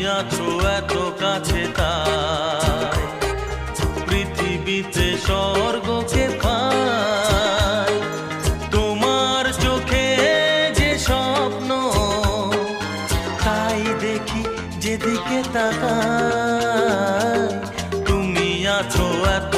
আছো এত কাছে, তাই পৃথিবীতে স্বর্গকে পাই। তোমার চোখে যে স্বপ্ন, তাই দেখি যেদিকে তাকাই। তুমি আছো এত